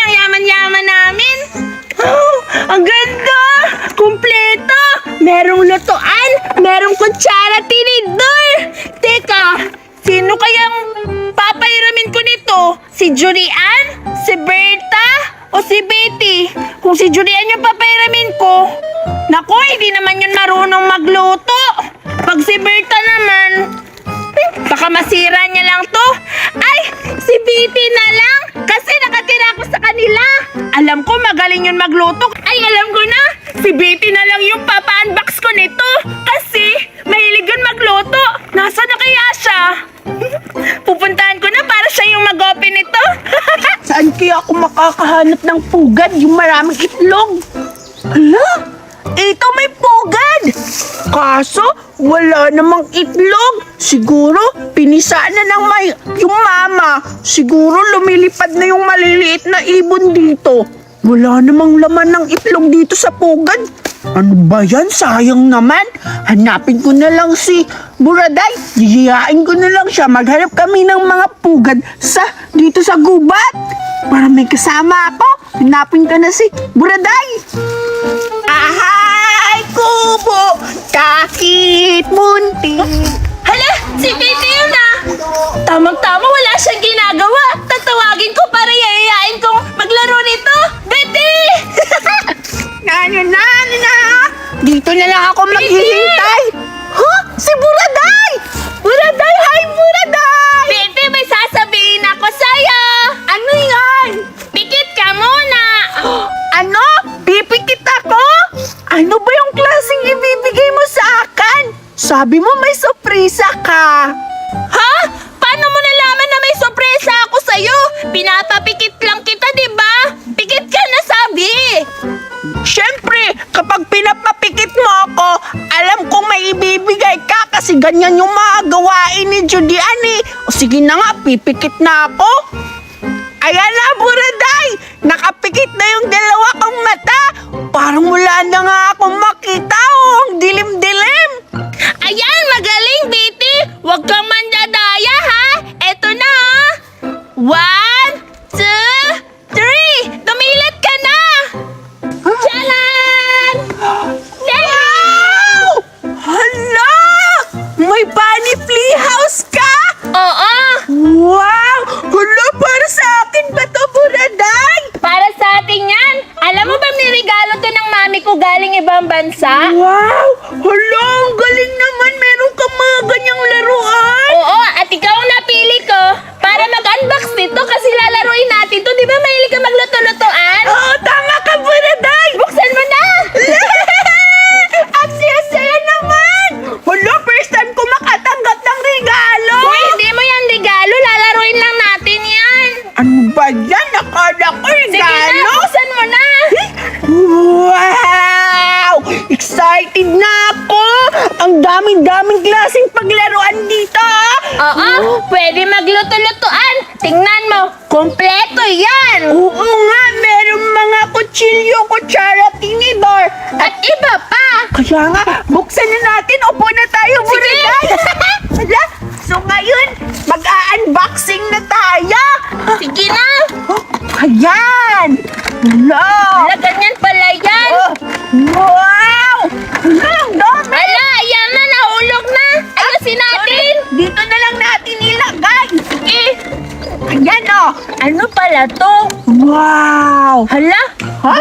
ang yaman-yaman namin. Oh, ang ganda! Kumpleto! Merong lutuan, merong kutsara, tinidor. Teka, sino kayang papairamin ko nito? Si Julian? Si Berta? O si Betty? Kung si Julian yung papairamin ko, naku, hindi naman yun marunong magluto. Pag si Berta naman, baka masira niya lang to. Ay, si Betty na lang. Kasi nakatira ako sa kanila. Alam ko magaling yun magluto. Ay, alam ko na. Si Betty na lang yung papa-unbox ko nito. Kasi mahilig yun magluto. Nasaan na kaya siya? Pupuntahan ko na para siya yung mag-open nito. Saan kaya ako makakahanap ng pugad yung maraming itlog? Ala, ito may pugad! Kaso, wala namang itlog. Siguro, pinisa na ng yung mama. Siguro, lumilipad na yung maliliit na ibon dito. Wala namang laman ng itlog dito sa pugad. Ano ba yan? Sayang naman. Hanapin ko na lang si Buraday. Hihiyain ko na lang siya. Maghanap kami ng mga pugad dito sa gubat. Para may kasama ako. Hanapin ko na si Buraday. Ahay, kubo! Kakit munti! Hala, si Betty yun ah. Tamang-tama, wala siyang ginagawa. Tatawagin ko para yayayain kong maglaro nito. Betty! Na! Dito na lang ako maghihintay. Ha? Si Buraday! Buraday! Hi, Buraday! Betty, may sasabihin ako sa'yo. Ano yan? Pikit ka muna. Ano? Pipikit ako? Ano ba yung klaseng ibibigay mo sa akin? Sabi mo may sorpresa ka. Ha? Paano mo nalaman na may sorpresa ako sa'yo? Pinapapikit lang kita, di ba? Pikit ka na, sabi. Siyempre, kapag pinapapikit mo ako, alam kong may ibibigay ka kasi ganyan yung mga gawain ni Julian eh. O sige na nga, pipikit na ako. Ayan na, Buraday! Nakapikit na yung dalawa kong mata. Parang wala na nga akong makita oh, ang dilim-dilim. Ayan, magaling, Betty. Huwag kang mandadaya, ha? Eto na, ha? 1, 2, 3. Dumilat ka na. Tcharan! Wow! Hala! May bunny playhouse ka? Oo, Wow! Hala, para sa akin ba to, Buraday? para sa atin yan. Alam mo ba may regalo to ng mami ko galing ibang bansa? Wow! Hala, ang galing naman. Meron kang mga ganyang laruan. Oo, at ikaw ang napili ko para mag-unbox nito kasi lalaruin natin to. Di ba mahilig ka magluto-lutoan? Oo, tama ka, Buraday! Buksan mo na! Ang saya-saya naman! Hala, first time ko makatanggap ng regalo! Kung hindi mo yan regalo, lalaruin lang natin yan. Ano ba yan? Nakala ko Sige na, regalo! buksan mo na! Wow! Excited na ako! Ang daming-daming klaseng paglaruan dito! Oo, pwede magluto-lutoan. Tingnan mo, kompleto yan. Oo nga, merong mga kutsilyo, kutsara, tinidor. At iba pa. Kaya nga, buksan na natin. Upo na tayo, Buraday. Hala, so ngayon, mag-a-unboxing na tayo. Sige na. Oh, ayan! Hala! Hala, ganyan pala yan. Oh, wow! Hala, ang dami! Hala, ayan na, nahulog na. Ayusin natin. Dito na lang natin ilagay. Sige. Ayan, oh. Ano pala to? Wow! Hala, Ha?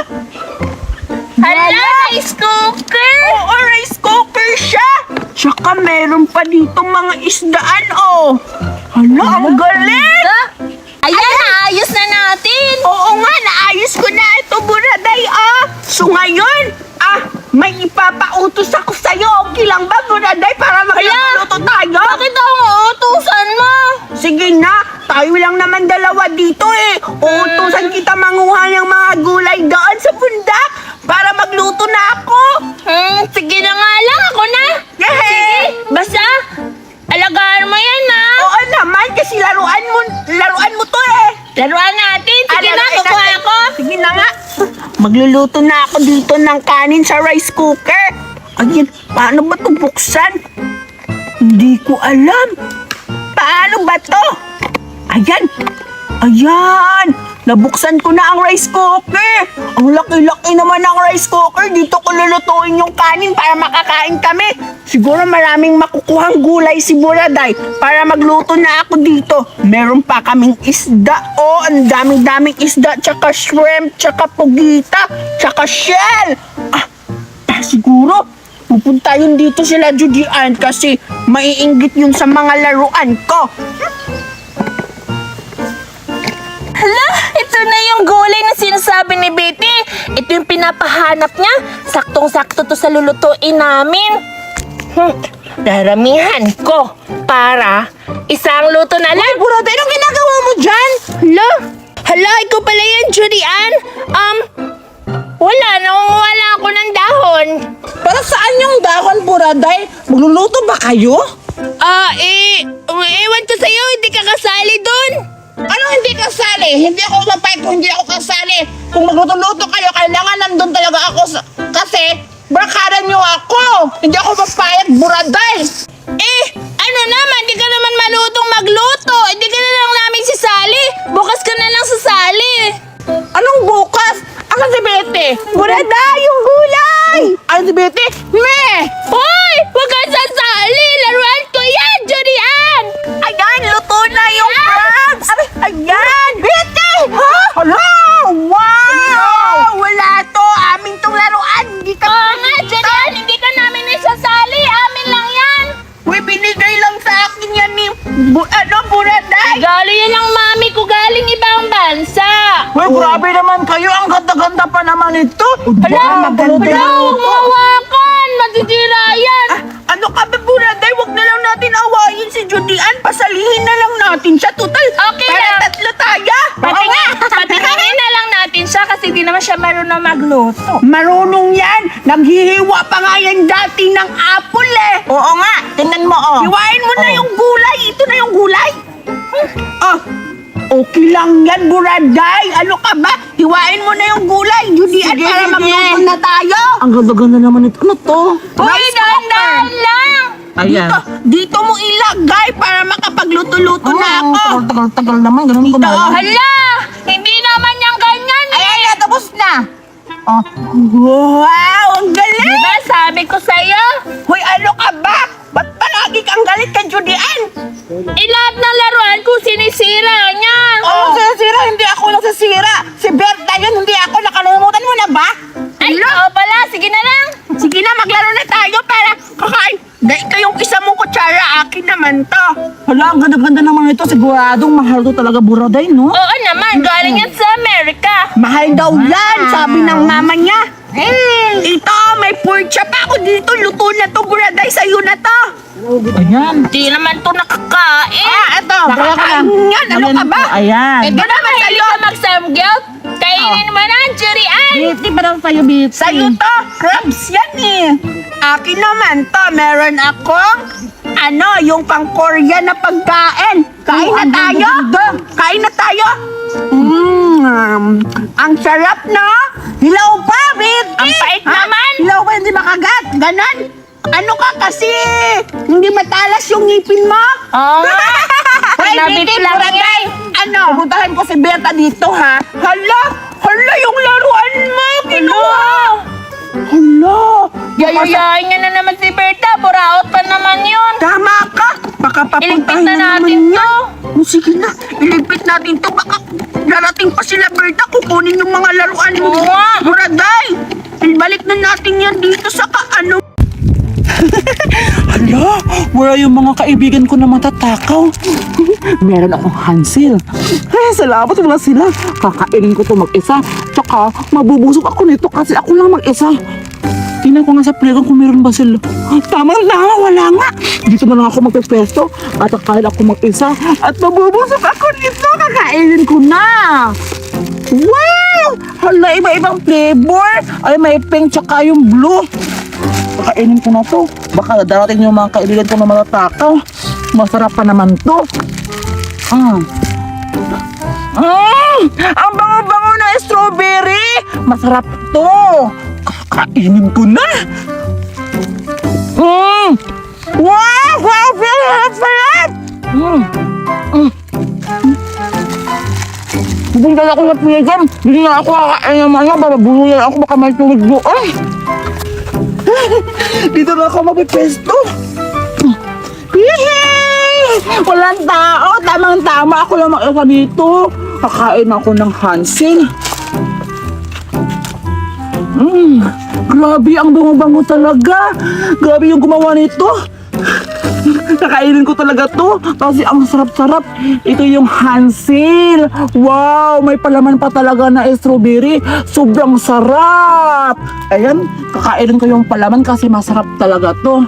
hala, rice cooker. Oo, rice cooker siya. Tsaka meron pa dito mga isdaan, oh. Hala, ang galing! Ayan, naayos na natin. Oo nga, naayos ko na ito, Buraday, ah. So ngayon, may ipapautos ako sa'yo. Okay lang ba, Buraday, para magluluto tayo? Bakit ako uutusan mo? Sige na, tayo lang naman dalawa dito eh. Uutusan kita manguha ng mga gulay doon sa bundak para magluto na ako. Sige na nga lang, ako na. Yay! Sige, basta, alagaan mo yan, ha? Oo naman, kasi laruan mo to eh. Laruan natin. Sige na, Laruan kukuha natin. ako. Sige na nga. Magluluto na ako dito ng kanin sa rice cooker. Ayan, paano ba ito buksan? Hindi ko alam. Paano ba to? Ayan. Ayan. nabuksan ko na ang rice cooker. Ang laki-laki naman ng rice cooker. Dito ko lulutuin yung kanin para makakain kami. Siguro maraming makukuhang gulay si Buraday para magluto na ako dito. Meron pa kaming isda. Oh, ang daming-daming isda. Tsaka shrimp, tsaka pugita, tsaka shell. Siguro, pupunta yun dito sila Judian kasi maiinggit yun sa mga laruan ko. Hala, ito na yung gulay na sinasabi ni Betty. Ito yung pinapahanap niya. Saktong-sakto to sa lulutuin namin. Daramihan ko para isang luto na lang. Buraday, anong ginagawa mo dyan? Hala, ikaw pala yan, Julian. Wala, nangunguwala ako ng dahon. Para saan yung dahon, Buraday? Magluluto ba kayo? Ewan ko sa'yo, hindi ka kasali dun. Ano hindi kasali? Hindi ako mapayag kung hindi ako kasali. Kung magluto-luto kayo, kailangan nandun talaga ako kasi barkada niyo ako. Hindi ako mapayag, Buraday. Ano naman, di ka naman malutong magluto. Hindi ka na lang namin sisali. Bukas ka na lang sasali. Anong bukas? Ako si Betty. Buraday, yung gulay! Ano si Betty? Hoy! Huwag kang sasali! Laruan ko yan, Julian! Ayan, luto na yung crabs! Ayan! Betty! Ha? Hala! Wow! Wala to! Amin tong laruan! Hindi ka Oo nga, Julian! Hindi ka namin isasali! Amin lang yan! Uy, binigay lang sa akin yan ni... Buraday! Galing yan ng mami ko galing ibang bansa! Uy, grabe naman kayo! Ang ganda-ganda pa naman ito! Hala! Huwag mo hawakan! Matitira yan! Ano ka ba, Buraday? Huwag na lang natin awayin si Judian. Pasalihin na lang natin siya. Total, Okay para lang. tatlo tayo. Patingin na lang natin siya kasi di naman siya marunong magluto. Marunong yan. Naghihiwa pa nga yan dati ng apple eh. Oo nga. Tingnan mo, oh. Hiwain mo na yung gulay. Ito na yung gulay. Okay lang yan, Buraday. Ano ka ba? Hiwain mo na yung gulay, Judian, para magluto na tayo. Ang ganda-ganda naman ito. Ano to? Uy, dahan-dahan lang! Ayan. Dito mo ilagay para makapagluto-luto na ako. Tagal naman. Ganun ko na. Hala! Hindi naman yung ganyan eh! Ayan, tapos na. Wow, ang galing! Diba sabi ko sa'yo? Hoy, ano ka ba? Ba't palagi kang galit kay Judian? Lahat ng laruan ko sinisira niya! Ano sisira? Hindi ako nagsisira. Si Berta yun, hindi ako. Nakalimutan mo na ba? Ay, oo pala! Sige na lang! Sige na, maglaro na tayo para kakain. Dahil kayong isa mong kutsara, akin naman to. Hala, ang ganda-ganda naman ito. Siguradong mahal to talaga, Buraday, no? Oo naman, galing yan sa Amerika! Mahal daw yan, sabi ng mama niya. Ito, may pork chop ako dito. Luto na to, Buraday. Sa'yo na to. Ayan. Di naman to nakakain! Ito. Nakakain yan. Ano ka ba? Ayan. Di ba mahilig ka mag-samgyup? Kainin mo na, Jurian! Biti pa daw sa'yo, Biti. Sa'yo to. Crabs yan eh. Akin naman to. Meron akong yung pang-Korean na pagkain. Kain na tayo. Kain na tayo. Ang sarap, no? Hilaw pa, Biti. Ang pait naman. Hilaw pa, hindi makagat. Ganon. Ano ka kasi? Hindi matalas yung ngipin mo? Oo nga! Nabit lang yan! Ano? Pupuntahan ko si Berta dito, ha? Hala! Hala, yung laruan mo! Kinuha! Hala! Yayayain niya na naman si Berta. Buraot pa naman yun. Tama ka! Baka Iligpit papuntahin na na natin naman to. yan. Sige na, iligpit natin to. Baka darating pa sila, Berta. Kukunin yung mga laruan mo. Oo nga. Buraday! Balik na natin yan dito sa kaano. Hala, wala yung mga kaibigan ko na matatakaw. Meron akong Hansel. Ay, salamat wala sila. Kakainin ko to mag-isa. Tsaka, mabubusog ako nito kasi ako lang mag-isa. Tingnan ko nga sa playground kung meron ba sila. Tama, wala nga. Dito na lang ako magpepesto at kakain ako mag-isa. At mabubusog ako nito. Kakainin ko na. Wow! Hala, iba-ibang flavor. Ay, may pink tsaka yung blue. Kakainin ko na to. Baka darating yung mga kaibigan ko na matatakaw. Masarap pa naman to. Ang bango-bango na strawberry. Masarap to. Kakainin ko na. Wow! Wow! Sarap! Pupunta na ako sa playground. Hindi na ako kakain ng mga. Bababuluyan ako. Baka may tulog doon. Dito na ako mapipesto. Yehey! Walang tao. Tamang-tama. Ako lang mag-isa dito. Kakain ako ng Hansel. Grabe, ang bango-bango talaga. Grabe yung gumawa nito. Kakainin ko talaga to kasi ang sarap-sarap. Ito yung Hansel. Wow, may palaman pa talaga na strawberry. Sobrang sarap. Ayan, kakainin ko yung palaman kasi masarap talaga to.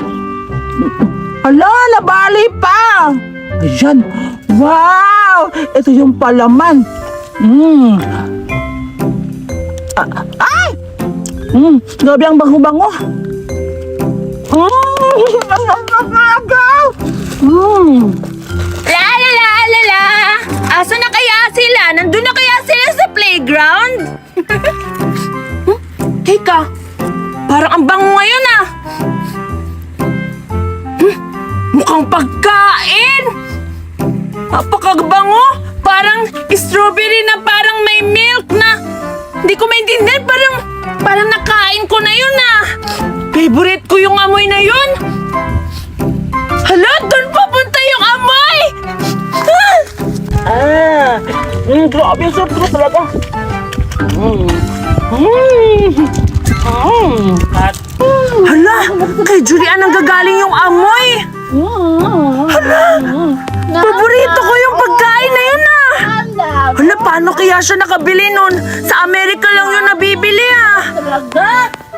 Hala, nabali pa. Ayan, wow. Ito yung palaman. Ay! Grabe ang bango-bango. Ang nakakagaw. La la la la la! Asa na kaya sila? Nandun na kaya sila sa playground? Teka, parang ang bango ngayon ah! Mukhang pagkain! Napakabango! Parang strawberry na parang may milk na! Hindi ko maintindihan, parang nakain ko na yun ah! Favorite ko yung amoy na yun! Hala, doon papunta yung amoy! Grabe, sarap talaga. Hala, kay Julian ang gagaling yung amoy! Paborito ko yung pagkain na yun ah! Hala, paano kaya siya nakabili nun? Sa Amerika lang yun nabibili ah!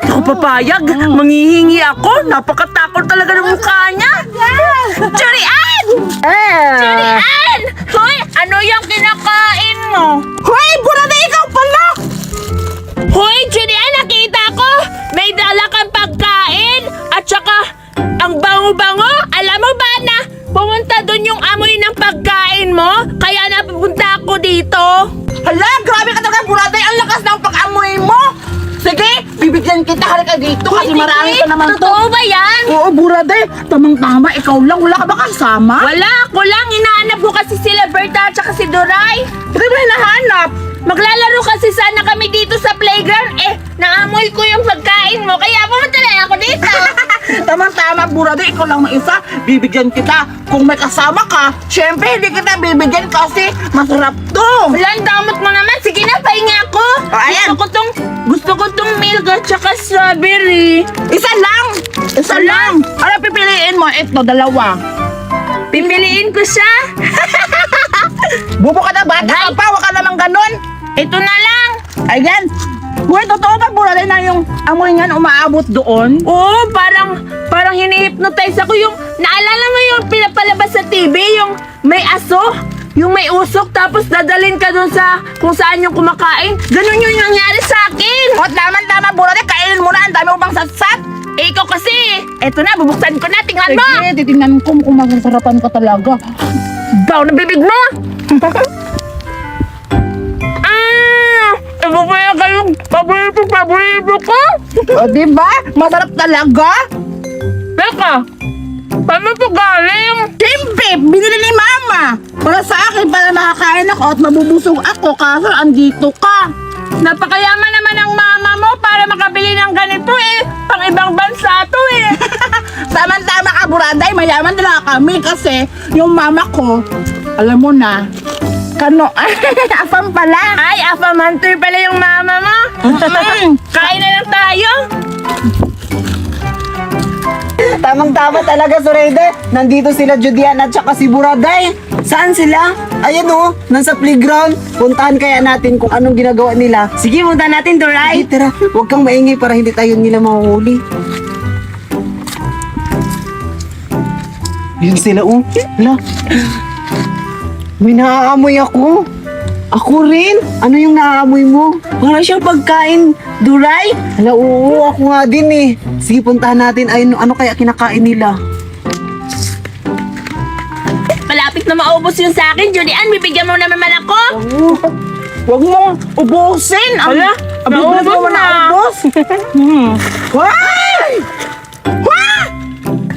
Hindi ako papayag, manghihingi ako. Napakatakot talaga ng mukha niya. Julian! Julian! Hoy, ano yung kinakain mo? Hoy, burada ikaw pala! Hoy, Julian, nakita ko! May dala kang pagkain at saka ang bango-bango. Alam mo ba na pumunta doon yung amoy ng pagkain mo? Kaya napupunta ako dito. Hala, grabe ka talaga, burada. Ang lakas ng pag-amoy mo. Sige, bibigyan kita. Halika dito kasi marami ka naman to. Totoo ba yan? Oo, burada. Tamang-tama, ikaw lang. Wala ka ba kasama? Wala, ako lang. Hinahanap ko kasi sila Berta at saka si Doray. Bakit mo hinahanap? Maglalaro kasi sana kami dito sa playground. Naamoy ko yung pagkain mo. Kaya pumunta na ako dito. Tamang-tama, burada. Ikaw lang mag-isa. Bibigyan kita. Kung may kasama ka, syempre hindi kita bibigyan kasi masarap to. Wala, ang damot mo naman. Sige na, pahinga ako. Ayan. Gusto ko tong milk at saka strawberry. Isa lang! Isa lang! Ano pipiliin mo? Ito, dalawa. Pipiliin ko siya. Bubo ka na, bata ka pa. Huwag ka namang ganun. Ito na lang. Ayan. Uy, totoo ba, burada, na yung amoy niyan umaabot doon? Oo, parang hini-hypnotize ako. Yung, naalala mo yung pinapalabas sa TV? Yung may aso? Yung may usok, tapos dadalhin ka dun sa kung saan yung kumakain. Ganun yung nangyari sa akin. O, tama-tama, burada, kainin mo na. Ang dami mo bang satsat. Ikaw kasi. Eto na, bubuksan ko na. Tingnan mo. Sige, titingnan ko kung masasarapan ka talaga. Baw na bibig mo. Ano kaya kayong paborito ko? O, diba? Masarap talaga. Teka, paano to galing? Siyempre, binili ni Mama. Para sa akin, para makakain ako at mabubusog ako kaso andito ka. Napakayaman naman ang mama mo para makabili ng ganito Pang ibang bansa to Tama-tama ka, buraday. Mayaman nila kami kasi yung mama ko, alam mo na, kano, afam pala. Ay, afamantoy pala yung mama mo. Kain na lang tayo. Tamang-tama talaga, Sorede. Nandito sila Judian at saka si Buraday. Saan sila? Ayan o, nasa playground. Puntahan kaya natin kung anong ginagawa nila. Sige, punta natin, Doray. Ay, tara, huwag kang maingay para hindi tayo nila mahuhuli. Yun sila o. Hala. May naaamoy ako. Ako rin. Ano yung naaamoy mo? Para siyang pagkain, Duray. Hala, oo, ako nga din eh. Sige, puntahan natin. Ay, ano kaya kinakain nila? Malapit na maubos yung sa akin, Julian. Bibigyan mo naman ako. Huwag mong ubusin. Hala, naubos naubos mo na. naubos. Hoy!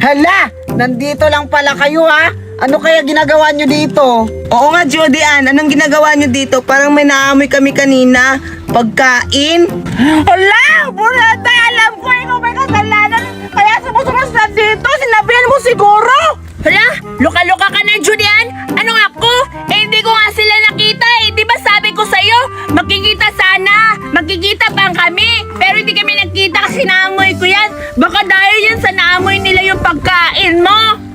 Hala! Nandito lang pala kayo ha. Ano kaya ginagawa nyo dito? Oo nga, Judy Ann. Anong ginagawa niyo dito? Parang may naamoy kami kanina. Pagkain. Hala! Burata! Alam ko ikaw may kasalanan. Kaya sumusunod na dito. Sinabihan mo siguro. Hala! Luka-luka ka na, Julian. Anong ako? Eh, hindi ko nga sila nakita eh. Di ba sabi ko sa'yo, makikita sana. Makikita pa kami. Pero hindi kami nakita kasi naamoy ko yan. Baka dahil yan sa naamoy nila yung pagkain mo.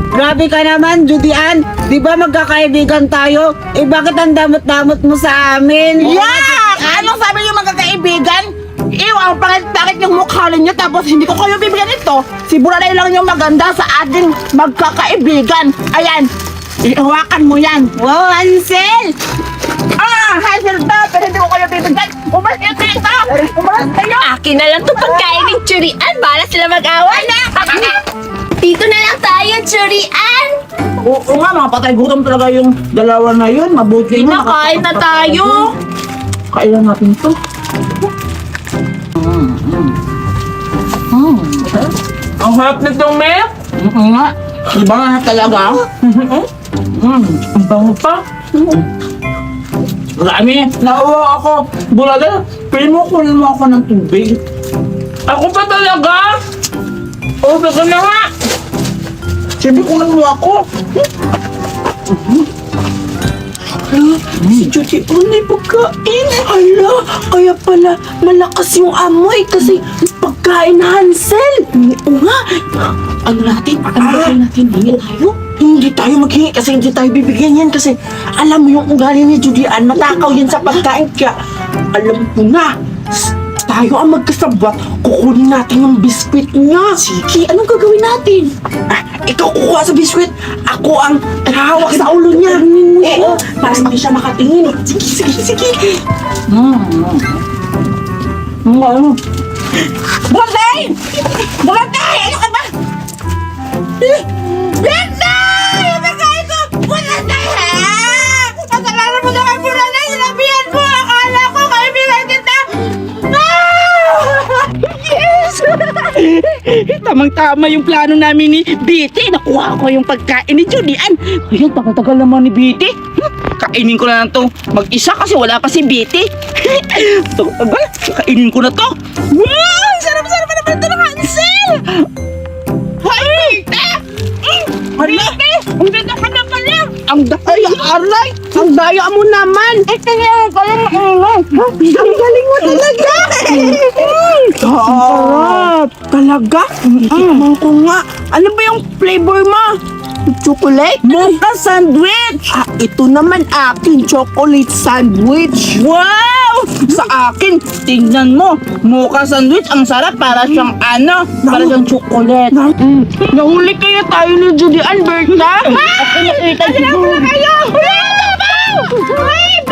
Grabe ka naman, Judy Ann. Di ba magkakaibigan tayo? Eh bakit ang damot-damot mo sa amin? Yak! Anong sabi niyo magkakaibigan? Ew, ang pangit-pangit yung mukha ninyo tapos hindi ko kayo bibigyan ito. Si Buraday lang yung maganda sa ating magkakaibigan. Ayan, ihawakan mo yan. Wow, Hansel! Hansel to, pero hindi ko kayo bibigyan. Umalis kayo dito! Umalis kayo! Akin na lang to pagkain ng Churian. Bala sila mag-away na. Dito na lang tayo, Churian. Oo nga, mga patay gutom talaga yung dalawa na yun. Mabuti na. Kinakain na tayo. Kailan natin to? Ang harap nitong milk. Nga. Iba nga talaga. Ang bango pa. Marami. Nauwa ako. Bulada, pwede mo kunin mo ako ng tubig. Ako pa talaga? O, baka na nga. Siyempre kunin mo ako. Si Judy Ann may pagkain. Ala, kaya pala malakas yung amoy kasi pagkain Hansel. Oo nga. Ano natin? Natin? Hingi tayo? Hindi tayo maghingi kasi hindi tayo bibigyan yan kasi alam mo yung ugali ni Judy Ann, matakaw yan sa pagkain kaya alam ko na. Tayo ang magkasabot, kukunin natin yung biskwit niya. Sige, anong gagawin natin? Ikaw kukuha sa biskwit, ako ang hahawak sa ulo niya. Para hindi siya makatingin. Sige. Buraday! Buraday! Ano ka ba? Buraday! Pagkain ko! Buraday! Kasalanan mo naman, Buraday! Sinabihan mo! Akala ko kaibigan kita! Yes! Tamang-tama yung plano namin ni Bitty. Nakuha ko yung pagkain ni Judy Ann. Ayun, tagal-tagal naman ni Bitty. Kainin ko na lang to mag-isa kasi wala pa si Bitty. Tagal, kainin ko na to. Wow! Sarap-sarap naman ito ng Hansel! Hay! Halite! Ang ganda ka na pala! Ang daya, aray! Ang daya mo naman! Kaya pala makulang! Ang galing mo talaga! Sarap! Talaga? Tikman ko nga. Ano ba yung flavor mo? Chocolate? Mocha sandwich! Ito naman akin, chocolate sandwich. Wow! Sa akin, tingnan mo. Mocha sandwich, ang sarap para siyang ano, para siyang chocolate. Nahuli kaya tayo ni Judy Ann, Berta? Ako nakita Ano na kayo? Huli na ba? Ay,